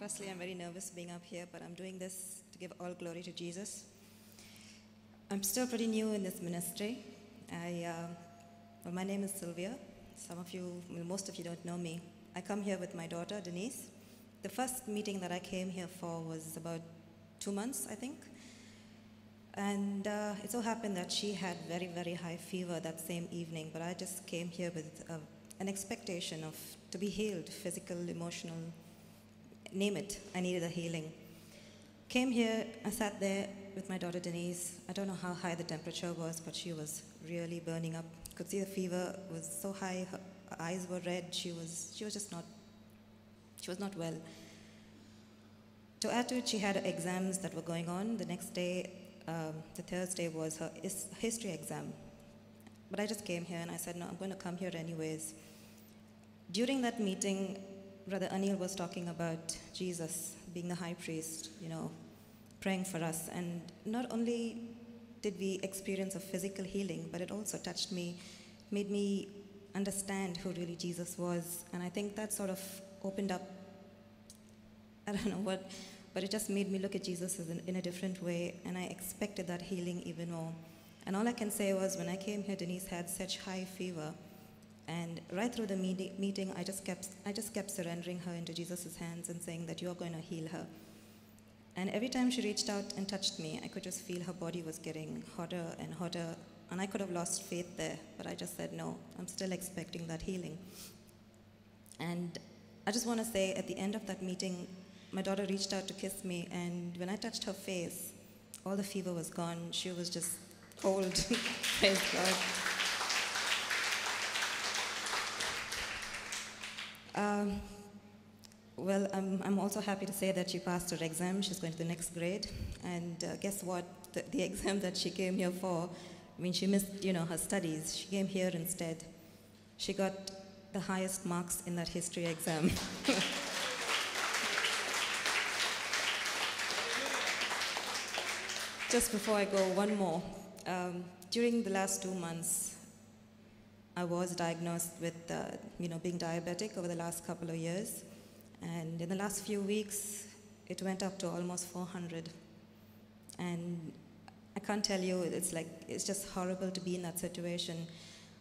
Firstly, I'm very nervous being up here, but I'm doing this to give all glory to Jesus. I'm still pretty new in this ministry. My name is Sylvia. Most of you don't know me. I come here with my daughter, Denise. The first meeting that I came here for was about 2 months, I think. And it so happened that she had very, very high fever that same evening, but I just came here with an expectation of to be healed, physical, emotional, name it. I needed a healing. Came here, I sat there with my daughter Denise. I don't know how high the temperature was, but she was really burning up. Could see the fever was so high, her eyes were red, she was not well. To add to it, she had exams that were going on. The next day, the Thursday, was her history exam. But I just came here and I said, no, I'm going to come here anyways. During that meeting, Brother Anil was talking about Jesus being the high priest, praying for us. And not only did we experience a physical healing, but it also touched me, made me understand who really Jesus was. And I think that sort of opened up, I don't know what, but it just made me look at Jesus in a different way. And I expected that healing even more. And all I can say was when I came here, Denise had such high fever. And right through the meeting, I just kept surrendering her into Jesus' hands and saying that you are going to heal her. And every time she reached out and touched me, I could just feel her body was getting hotter and hotter. And I could have lost faith there, but I just said, no, I'm still expecting that healing. And I just want to say at the end of that meeting, my daughter reached out to kiss me. And when I touched her face, all the fever was gone. She was just cold. Praise God. Well, I'm also happy to say that she passed her exam. She's going to the next grade. And guess what? The exam that she came here for, she missed, her studies. She came here instead. She got the highest marks in that history exam. Just before I go, one more. During the last 2 months, I was diagnosed with, being diabetic over the last couple of years. And in the last few weeks, it went up to almost 400. And I can't tell you, it's just horrible to be in that situation.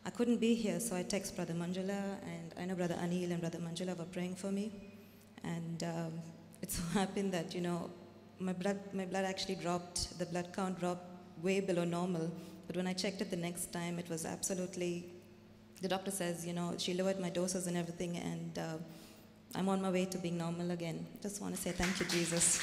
I couldn't be here, so I text Brother Manjula, and I know Brother Anil and Brother Manjula were praying for me. And it so happened that, my blood actually dropped, the blood count dropped way below normal. But when I checked it the next time, it was absolutely, the doctor says, she lowered my doses and everything, and I'm on my way to being normal again. Just want to say thank you, Jesus.